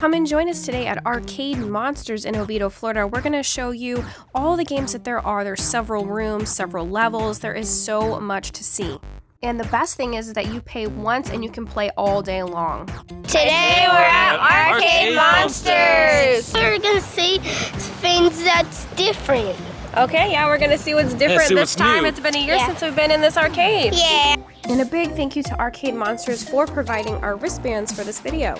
Come and join us today at Arcade Monsters in Oviedo, Florida. We're going to show you all the games that there are. There's several rooms, several levels. There is so much to see. And the best thing is that you pay once and you can play all day long. Today we're at Arcade Monsters! We're going to see things that's different. Okay, yeah, we're going to see what's different this time. New. It's been a year since we've been in this arcade. Yeah. And a big thank you to Arcade Monsters for providing our wristbands for this video.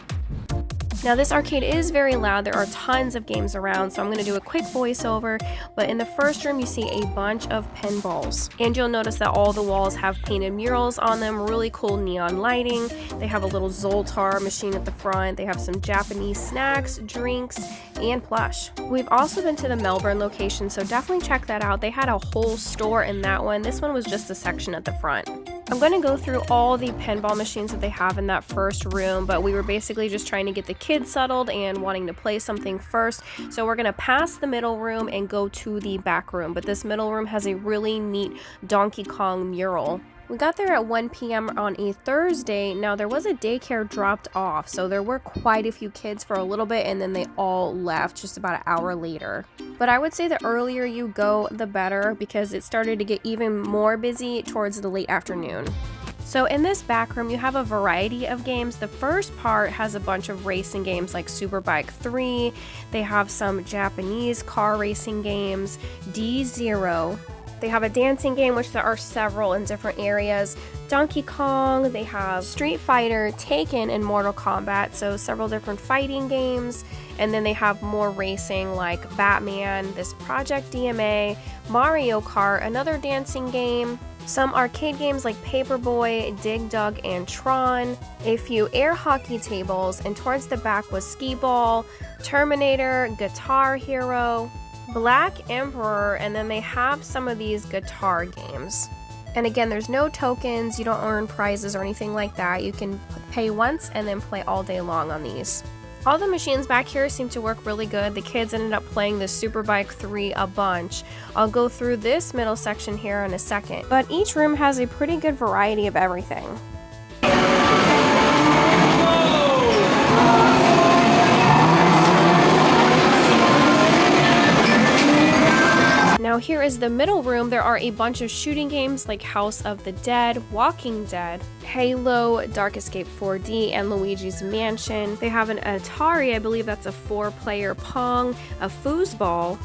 Now this arcade is very loud. There are tons of games around, so I'm going to do a quick voiceover. But in the first room you see a bunch of pinballs. And you'll notice that all the walls have painted murals on them, really cool neon lighting. They have a little Zoltar machine at the front. They have some Japanese snacks, drinks, and plush. We've also been to the Melbourne location, so definitely check that out. They had a whole store in that one. This one was just a section at the front. I'm going to go through all the pinball machines that they have in that first room, but we were basically just trying to get the kids settled and wanting to play something first. So we're going to pass the middle room and go to the back room, but this middle room has a really neat Donkey Kong mural. We got there at 1 p.m. on a Thursday. Now there was a daycare dropped off, so there were quite a few kids for a little bit and then they all left just about an hour later. But I would say the earlier you go, the better, because it started to get even more busy towards the late afternoon. So in this back room, you have a variety of games. The first part has a bunch of racing games like Superbike 3. They have some Japanese car racing games, D0. They have a dancing game, which there are several in different areas. Donkey Kong, they have Street Fighter, Taken, and Mortal Kombat, so several different fighting games. And then they have more racing like Batman, this Project DMA, Mario Kart, another dancing game, some arcade games like Paperboy, Dig Dug, and Tron, a few air hockey tables, and towards the back was Skee Ball, Terminator, Guitar Hero, Black Emperor, and then they have some of these guitar games. And again, there's no tokens, you don't earn prizes or anything like that. You can pay once and then play all day long on these. All the machines back here seem to work really good. The kids ended up playing this Superbike 3 a bunch. I'll go through this middle section here in a second. But each room has a pretty good variety of everything. Now here is the middle room. There are a bunch of shooting games like House of the Dead, Walking Dead, Halo, Dark Escape 4D, and Luigi's Mansion. They have an Atari, I believe that's a 4-player Pong, a foosball,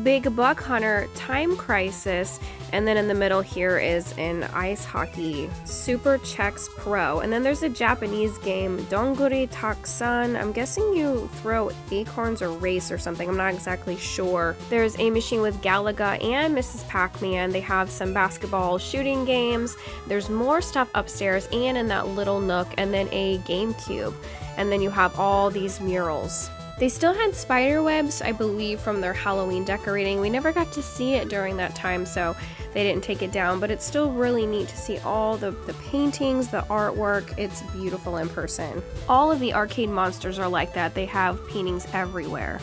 Big Buck Hunter, Time Crisis, and then in the middle here is an ice hockey, Super Chex Pro. And then there's a Japanese game, Donguri Taksan. I'm guessing you throw acorns or race or something. I'm not exactly sure. There's a machine with Galaga and Mrs. Pac-Man. They have some basketball shooting games. There's more stuff upstairs and in that little nook, and then a GameCube. And then you have all these murals. They still had spider webs, I believe, from their Halloween decorating. We never got to see it during that time, so they didn't take it down, but it's still really neat to see all the paintings, the artwork. It's beautiful in person. All of the Arcade Monsters are like that. They have paintings everywhere.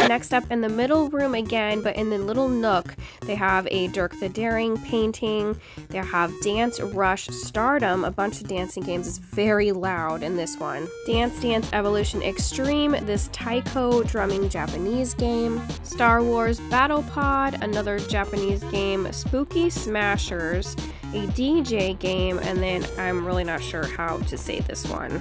Next up in the middle room again, but in the little nook, they have a Dirk the Daring painting. They have Dance Rush Stardom, a bunch of dancing games. It's very loud in this one. Dance Dance Evolution Extreme, this taiko drumming Japanese game. Star Wars Battle Pod, another Japanese game. Spooky Smashers, a DJ game, and then I'm really not sure how to say this one.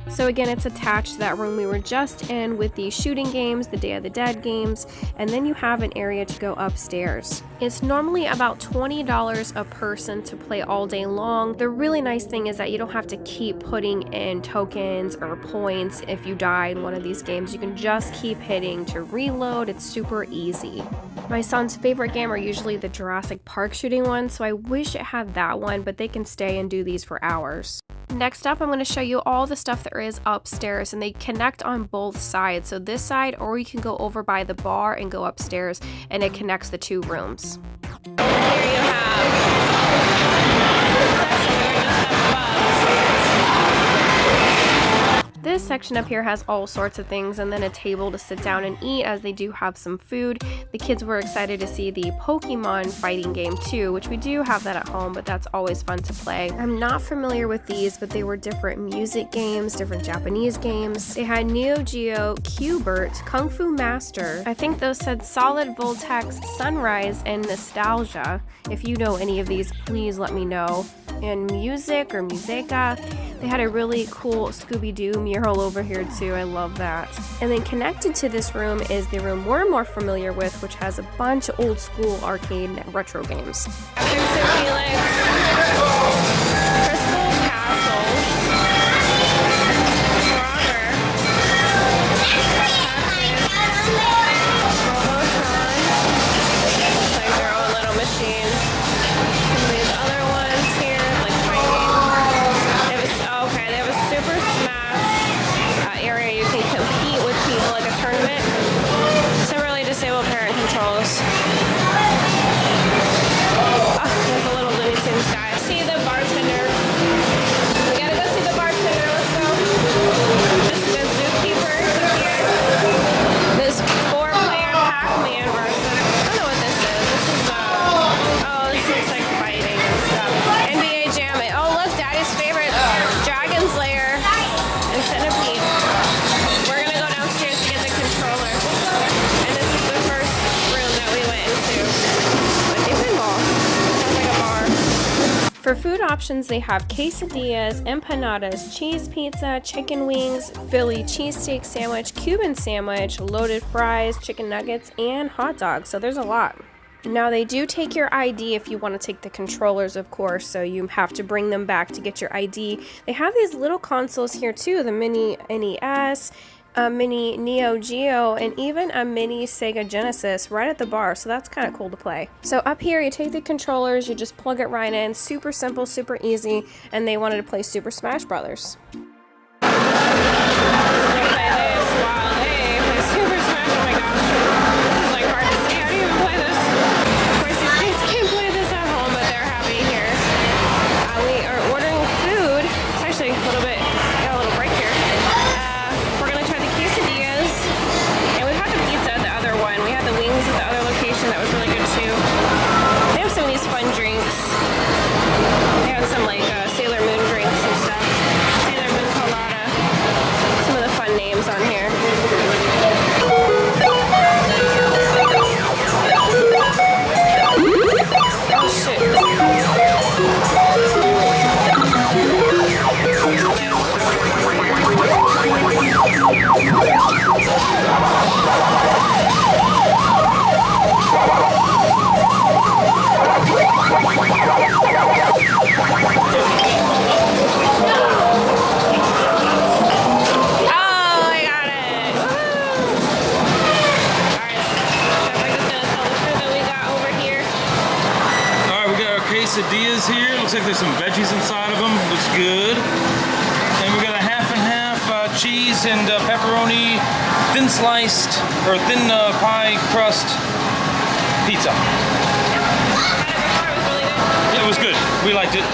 So again, it's attached to that room we were just in with the shooting games, the Day of the Dead games, and then you have an area to go upstairs. It's normally about $20 a person to play all day long. The really nice thing is that you don't have to keep putting in tokens or points if you die in one of these games. You can just keep hitting to reload. It's super easy. My son's favorite game are usually the Jurassic Park shooting ones, so I wish it had that one, but they can stay and do these for hours. Next up, I'm going to show you all the stuff there is upstairs, and they connect on both sides. So this side, or you can go over by the bar and go upstairs, and it connects the two rooms. Here you have This section up here has all sorts of things and then a table to sit down and eat, as they do have some food. The kids were excited to see the Pokemon fighting game too, which we do have that at home, but that's always fun to play. I'm not familiar with these, but they were different music games, different Japanese games. They had Neo Geo, Q*bert, Kung Fu Master. I think those said Solid Voltex, Sunrise, and Nostalgia. If you know any of these, please let me know. And music or musica. They had a really cool Scooby-Doo mural over here too. I love that. And then connected to this room is the room we're more familiar with, which has a bunch of old school arcade and retro games. Crystal Castles, Robotron, like their own little machine. Some of these other ones here, like fighting. They have a Super Smash area you can compete with people, like a tournament. Some really disabled parent controls. There's a little Looney Tunes guy. See the bartender. We gotta go see the bartender. Let's go. This is the zookeeper here. This 4-player Pac-Man versus. I don't know what this is. This is this looks like fighting and stuff. NBA Jam. Oh look, Daddy's favorite Dragon's Lair and Centipede. We're gonna go downstairs to get the controller. And this is the first room that we went into. I think pinball. Sounds like a bar. For food options, they have quesadillas, empanadas, cheese pizza, chicken wings, Philly cheesesteak sandwich, Cuban sandwich, loaded fries, chicken nuggets, and hot dogs. So there's a lot. Now they do take your ID if you want to take the controllers, of course, so you have to bring them back to get your ID. They have these little consoles here too, the mini NES, a mini Neo Geo, and even a mini Sega Genesis right at the bar, so that's kind of cool to play. So up here you take the controllers, you just plug it right in, super simple, super easy, and they wanted to play Super Smash Brothers. Quesadillas here. Looks like there's some veggies inside of them. Looks good. And we got a half and half cheese and pepperoni, thin sliced or thin pie crust pizza. It was good. We liked it.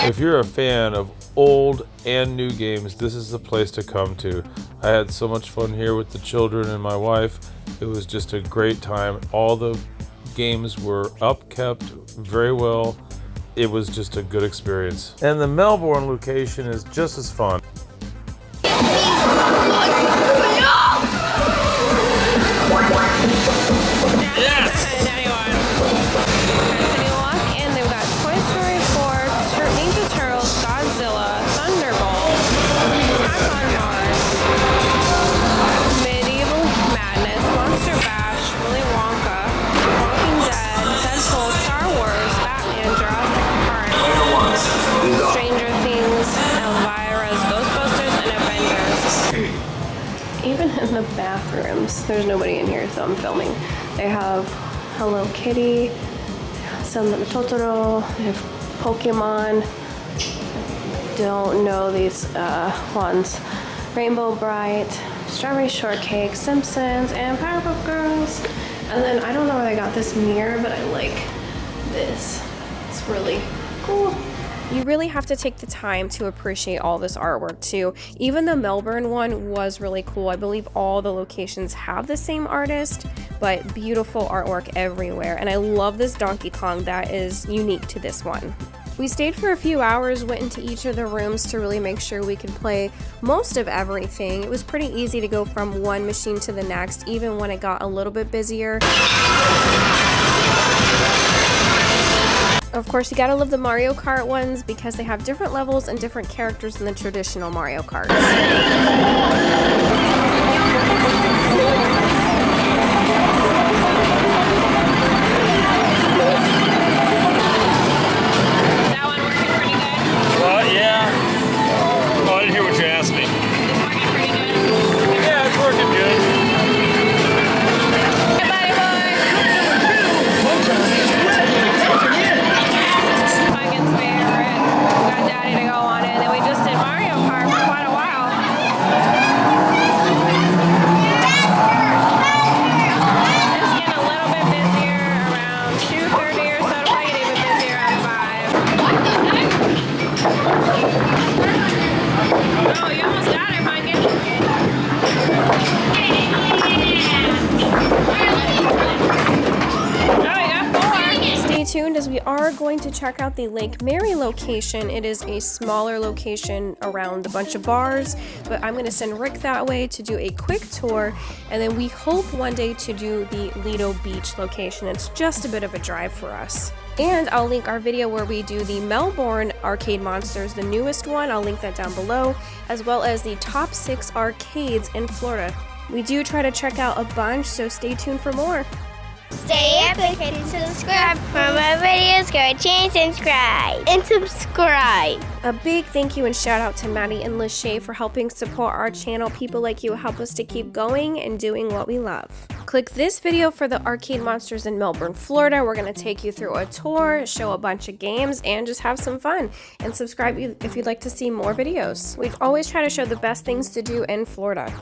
If you're a fan of old and new games, this is the place to come to. I had so much fun here with the children and my wife. It was just a great time. All the games were upkept very well. It was just a good experience. And the Melbourne location is just as fun. Yes! Ninja Turtles, Godzilla, Thunderbolt, Attack on Mars, Medieval Madness, Monster Bash, Willy Wonka, Walking Dead, Deadpool, Star Wars, Batman, Jurassic Park, Stranger Things, Elvira's, Ghostbusters, and Avengers. Even in the bathrooms, there's nobody in here, so I'm filming. They have Hello Kitty, some Totoro, they have Pokemon. Don't know these ones. Rainbow Bright, Strawberry Shortcake, Simpsons, and Powerpuff Girls. And then I don't know where I got this mirror, but I like this. It's really cool. You really have to take the time to appreciate all this artwork too. Even the Melbourne one was really cool. I believe all the locations have the same artist, but beautiful artwork everywhere. And I love this Donkey Kong that is unique to this one. We stayed for a few hours, went into each of the rooms to really make sure we could play most of everything. It was pretty easy to go from one machine to the next, even when it got a little bit busier. Of course, you gotta love the Mario Kart ones because they have different levels and different characters than the traditional Mario Karts. Tuned as we are going to check out the Lake Mary location. It is a smaller location around a bunch of bars, but I'm going to send Rick that way to do a quick tour, and then we hope one day to do the Lido Beach location. It's just a bit of a drive for us. And I'll link our video where we do the Melbourne Arcade Monsters, the newest one. I'll link that down below, as well as the top 6 arcades in Florida. We do try to check out a bunch, so stay tuned for more. Stay up and hit subscribe for more videos. Go change, subscribe, and subscribe. A big thank you and shout out to Maddie and Lachey for helping support our channel. People like you help us to keep going and doing what we love. Click this video for the Arcade Monsters in Melbourne, Florida. We're going to take you through a tour, show a bunch of games, and just have some fun. And subscribe if you'd like to see more videos. We always try to show the best things to do in Florida.